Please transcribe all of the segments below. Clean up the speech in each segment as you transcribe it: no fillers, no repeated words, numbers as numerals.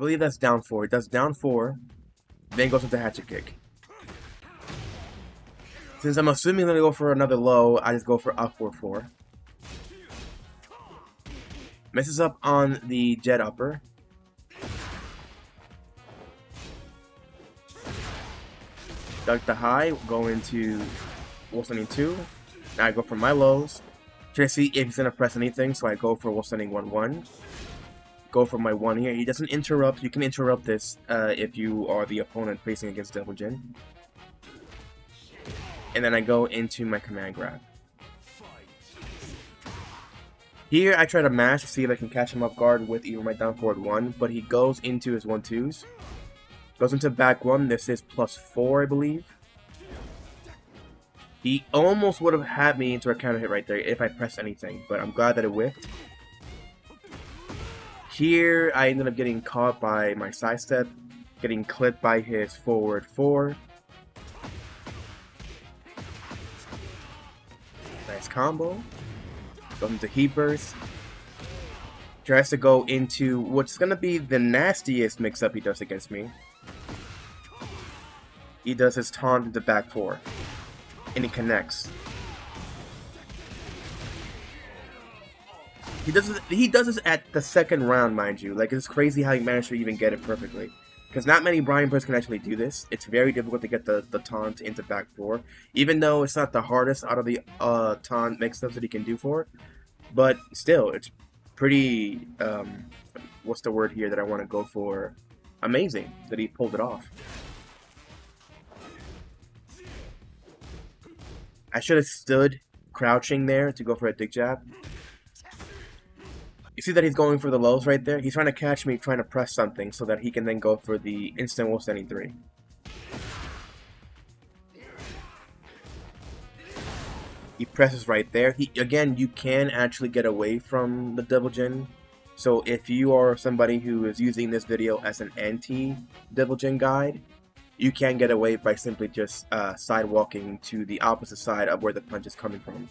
believe that's down 4. It does down 4, then goes into hatchet kick. Since I'm assuming I'm gonna go for another low, I just go for up 4-4. Messes up on the jet upper. Duck the high, go into wall sending 2. Now I go for my lows. Try to see if he's gonna press anything, so I go for wall sending 1-1. Go for my 1 here. He doesn't interrupt. You can interrupt this if you are the opponent facing against Devil Jin. And then I go into my command grab. Here I try to mash to see if I can catch him off guard with either my down forward 1, but he goes into his 1-2s. Goes into back 1, this is +4 I believe. He almost would have had me into a counter hit right there if I pressed anything, but I'm glad that it whiffed. Here I ended up getting caught by my sidestep, getting clipped by his forward 4. Nice combo. Goes into heat burst. Tries to go into what's gonna be the nastiest mix-up he does against me. He does his taunt into back 4. And he connects. He does this at the second round, mind you. Like, it's crazy how he managed to even get it perfectly. Because not many Brian players can actually do this. It's very difficult to get the taunt into back 4. Even though it's not the hardest out of the taunt mix-ups that he can do for it. But still, it's pretty, what's the word here that I want to go for? Amazing that he pulled it off. I should have stood crouching there to go for a dick jab. You see that he's going for the lows right there? He's trying to catch me trying to press something so that he can then go for the instant wall standing 3. He presses right there. Again, you can actually get away from the Devil Jin. So if you are somebody who is using this video as an anti-Devil Jin guide, you can get away by simply just sidewalking to the opposite side of where the punch is coming from.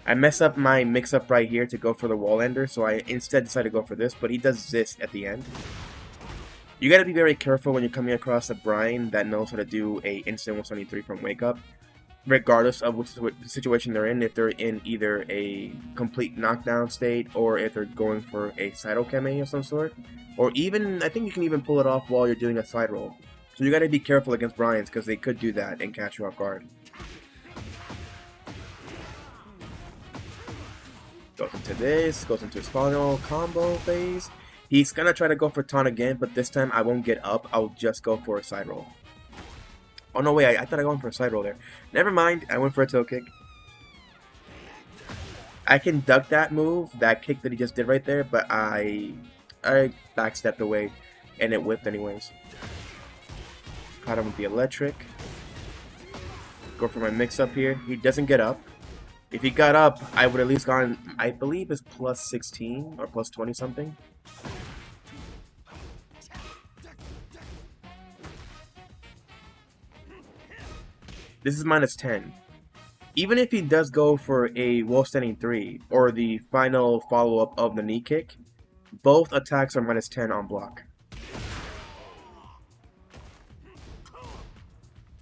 I mess up my mix-up right here to go for the wall ender, so I instead decide to go for this, but he does this at the end. You gotta be very careful when you're coming across a Brian that knows how to do a instant 173 from wake up, regardless of which situation they're in, if they're in either a complete knockdown state, or if they're going for a side okame of some sort, or even, I think you can even pull it off while you're doing a side roll. So you gotta be careful against Brians, because they could do that and catch you off guard. Goes into this, goes into his final combo phase. He's gonna try to go for taunt again, but this time I won't get up, I'll just go for a side roll. Oh no, wait, I thought I went for a side roll there. Never mind, I went for a toe kick. I can duck that move, that kick that he just did right there, but I backstepped away, and it whipped anyways. Caught him with the electric. Go for my mix-up here. He doesn't get up. If he got up, I would at least gone, I believe it's +16 or +20 something. This is -10. Even if he does go for a wall standing 3 or the final follow-up of the knee kick, both attacks are -10 on block.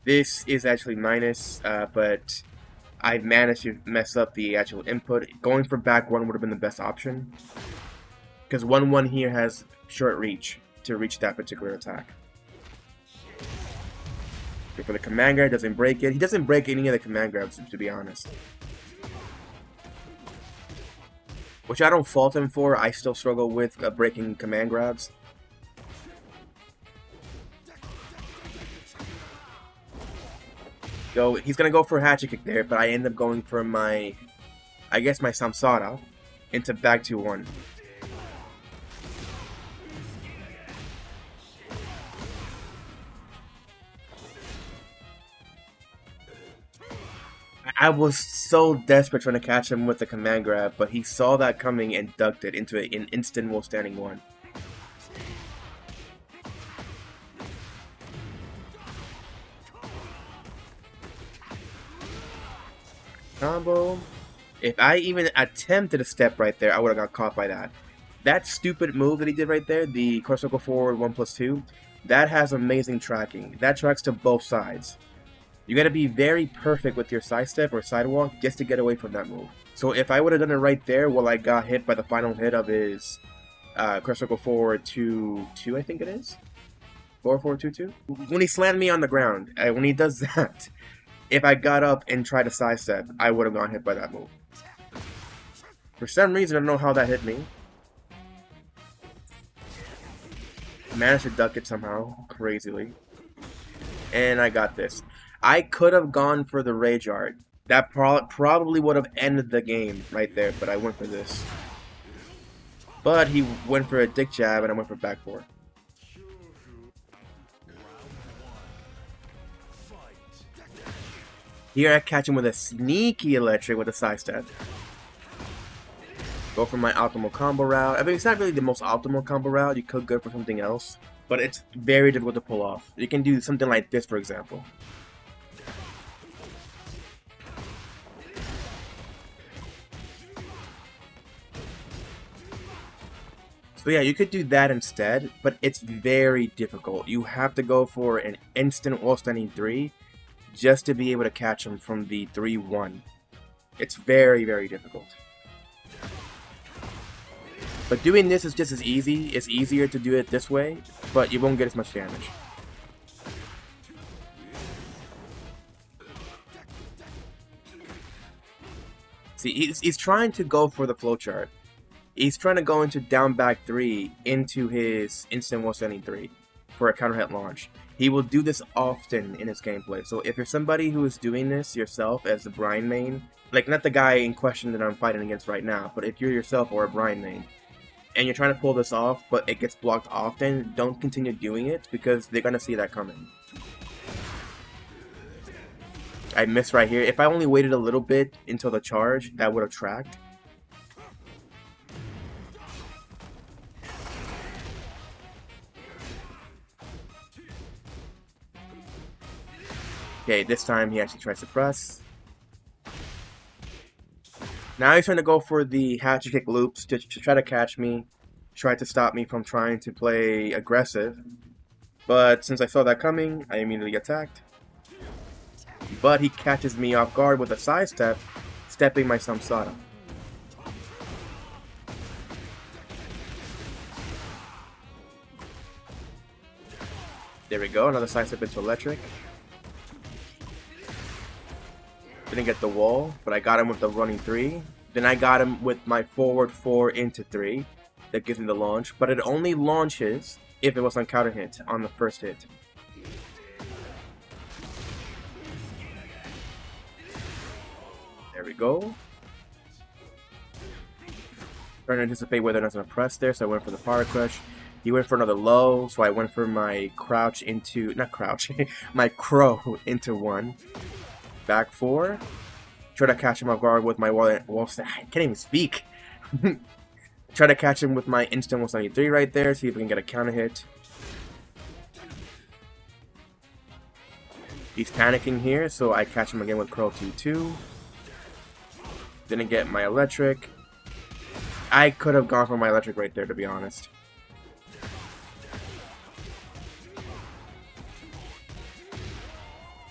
This is actually minus, but I've managed to mess up the actual input. Going for back 1 would have been the best option, because 1-1 here has short reach to reach that particular attack. Go for the command grab, doesn't break it. He doesn't break any of the command grabs, to be honest. Which I don't fault him for. I still struggle with breaking command grabs. So he's gonna go for a hatchet kick there, but I end up going for my, I guess my Samsara into back 2-1. I was so desperate trying to catch him with the command grab, but he saw that coming and ducked it into an instant wall standing 1. Combo. If I even attempted a step right there, I would have got caught by that. That stupid move that he did right there, the cross circle forward 1+2, that has amazing tracking. That tracks to both sides. You gotta be very perfect with your sidestep or sidewalk just to get away from that move. So if I would have done it right there while I got hit by the final hit of his cross circle forward 2-2, I think it is? 4-4-2-2? When he slammed me on the ground, when he does that, if I got up and tried to sidestep, I would have gone hit by that move. For some reason, I don't know how that hit me. Managed to duck it somehow, crazily. And I got this. I could have gone for the Rage Art. That probably would have ended the game right there, but I went for this. But he went for a dick jab, and I went for back four. Here I catch him with a sneaky electric with a sidestep. Go for my optimal combo route. I mean, it's not really the most optimal combo route. You could go for something else, but it's very difficult to pull off. You can do something like this, for example. So yeah, you could do that instead, but it's very difficult. You have to go for an instant wall standing 3 just to be able to catch him from the 3-1. It's very, very difficult. But doing this is just as easy. It's easier to do it this way, but you won't get as much damage. See, he's trying to go for the flowchart. He's trying to go into down back 3 into his instant wall standing 3 for a counter hit launch. He will do this often in his gameplay. So if you're somebody who is doing this yourself as the Brian main, like not the guy in question that I'm fighting against right now, but if you're yourself or a Brian main, and you're trying to pull this off, but it gets blocked often, don't continue doing it because they're going to see that coming. I missed right here. If I only waited a little bit until the charge, that would have tracked. Okay, this time he actually tries to press. Now he's trying to go for the hatchet kick loops to try to catch me, try to stop me from trying to play aggressive. But since I saw that coming, I immediately attacked. But he catches me off guard with a sidestep, stepping my Samsara. There we go, another sidestep into electric. Didn't get the wall, but I got him with the running 3. Then I got him with my forward 4 into 3. That gives me the launch, but it only launches if it was on counter hit on the first hit. There we go. Trying to anticipate whether or not I'm going to press there, so I went for the power crush. He went for another low, so I went for my crouch into, not crouch, my crow into 1. Back 4. Try to catch him off guard with my wall. I can't even speak. Try to catch him with my instant 173 right there. See if we can get a counter hit. He's panicking here, so I catch him again with Curl 2-2. Didn't get my electric. I could have gone for my electric right there, to be honest.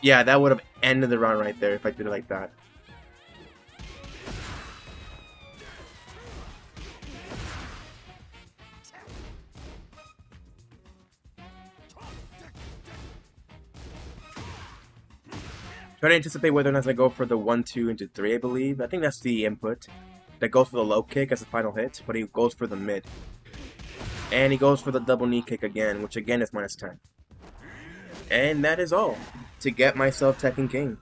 Yeah, that would have ended the round right there if I did it like that. Try to anticipate whether or not I go for the 1-2 into 3, I believe. I think that's the input. That goes for the low kick as a final hit, but he goes for the mid. And he goes for the double knee kick again, which again is -10. And that is all to get myself Tekken King.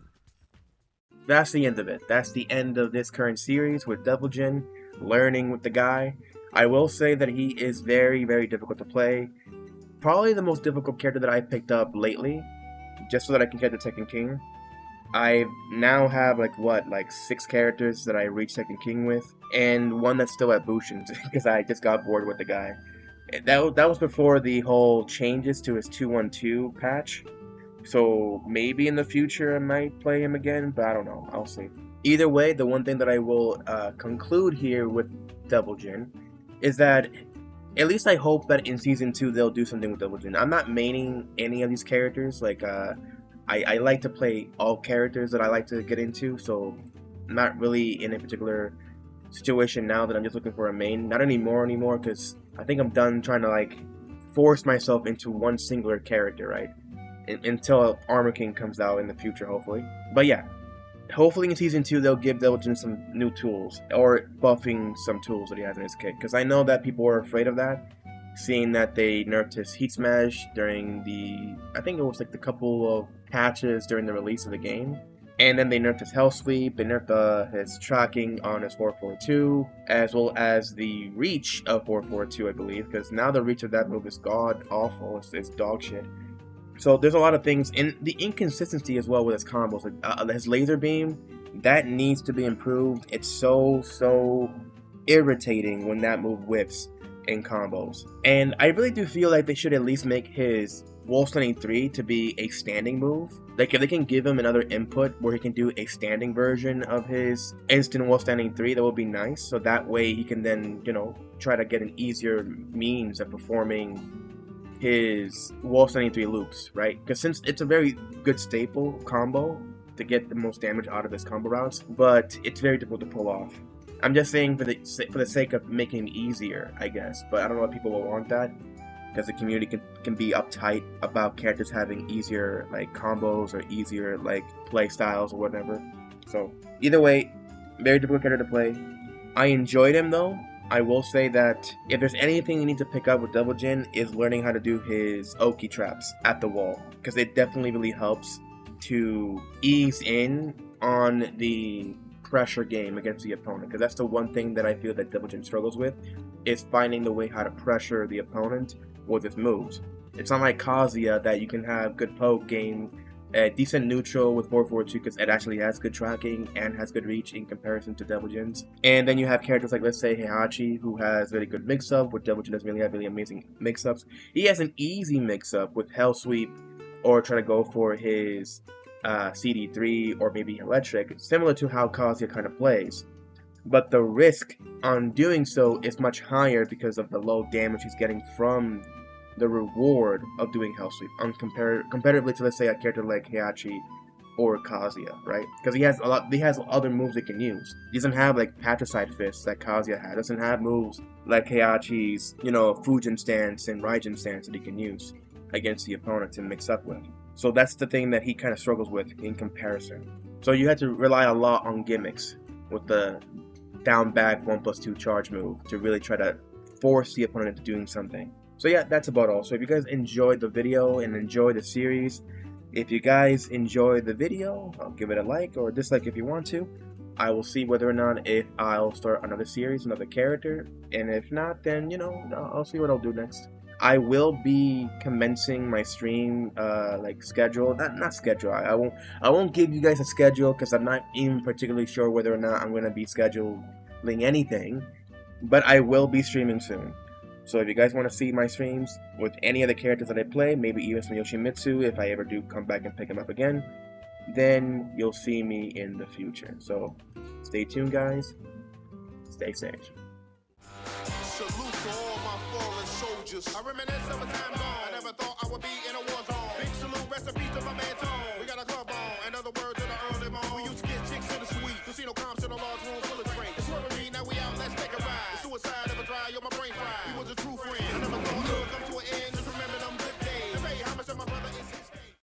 That's the end of it. That's the end of this current series with Delusion, learning with the guy. I will say that he is very, very difficult to play. Probably the most difficult character that I picked up lately, just so that I can get the Tekken King. I now have like 6 characters that I reached Tekken King with, and one that's still at Bushin because I just got bored with the guy. That was before the whole changes to his 2-1-2 patch. So maybe in the future I might play him again, but I don't know. I'll see. Either way, the one thing that I will conclude here with Delusion is that At least I hope that in Season 2 they'll do something with Double Jin. I'm not maining any of these characters. Like, I like to play all characters that I like to get into, so I'm not really in a particular situation now that I'm just looking for a main. Not anymore, because I think I'm done trying to, like, force myself into one singular character, right? Until Armor King comes out in the future, hopefully. But yeah, hopefully in Season 2 they'll give Diligent some new tools, or buffing some tools that he has in his kit, because I know that people are afraid of that, seeing that they nerfed his Heat Smash during the, I think it was like the couple of patches during the release of the game. And then they nerfed his Hell Sweep, they nerfed his tracking on his 442, as well as the reach of 442, I believe, because now the reach of that move is god awful, it's dog shit. So there's a lot of things, and the inconsistency as well with his combos. Like his laser beam, that needs to be improved. It's so irritating when that move whips in combos. And I really do feel like they should at least make his Wall Standing 3 to be a standing move. Like if they can give him another input where he can do a standing version of his instant Wall Standing 3, that would be nice. So that way he can then, you know, try to get an easier means of performing his Wall Standing 3 loops, right? Because since it's a very good staple combo to get the most damage out of his combo routes, but it's very difficult to pull off. I'm just saying for the sake of making it easier, I guess. But I don't know if people will want that, because the community can be uptight about characters having easier like combos or easier like play styles or whatever. So either way, very difficult character to play. I enjoyed him though. I will say that if there's anything you need to pick up with Double Jin is learning how to do his Oki traps at the wall, because it definitely really helps to ease in on the pressure game against the opponent, because that's the one thing that I feel that Double Jin struggles with, is finding the way how to pressure the opponent with his moves. It's not like Kazuya that you can have good poke game, a decent neutral with 442 because it actually has good tracking and has good reach in comparison to Double Jin's. And then you have characters like, let's say, Heihachi, who has really good mix-up, where Double Jin doesn't really have really amazing mix-ups. He has an easy mix-up with Hell Sweep, or try to go for his CD3 or maybe Electric, similar to how Kazuya kind of plays. But the risk on doing so is much higher because of the low damage he's getting from the reward of doing Hell Sweep, comparatively to, let's say, a character like Heihachi or Kazuya, right? Because he has other moves he can use. He doesn't have like Patricide Fists that Kazuya had. Doesn't have moves like Heihachi's, you know, Fujin stance and Raijin stance that he can use against the opponents and mix up with. So that's the thing that he kind of struggles with in comparison. So you had to rely a lot on gimmicks with the down back 1+2 charge move to really try to force the opponent into doing something. So yeah, that's about all. So if you guys enjoyed the video and enjoyed the series, if you guys enjoyed the video, I'll give it a like or dislike if you want to. I will see whether or not if I'll start another series, another character, and if not, then, you know, I'll see what I'll do next. I will be commencing my stream like schedule. Not schedule. I won't give you guys a schedule because I'm not even particularly sure whether or not I'm gonna be scheduling anything. But I will be streaming soon. So if you guys want to see my streams with any of the characters that I play, maybe even some Yoshimitsu if I ever do come back and pick him up again, then you'll see me in the future. So stay tuned, guys. Stay safe. Salute to all my fallen soldiers. I reminisce of a time gone. I never thought I would be in a war zone. Big salute, recipe to my man Tone. We got a club on, in other words, in the early morning. We used to get chicks in the suite. Casino comps in the large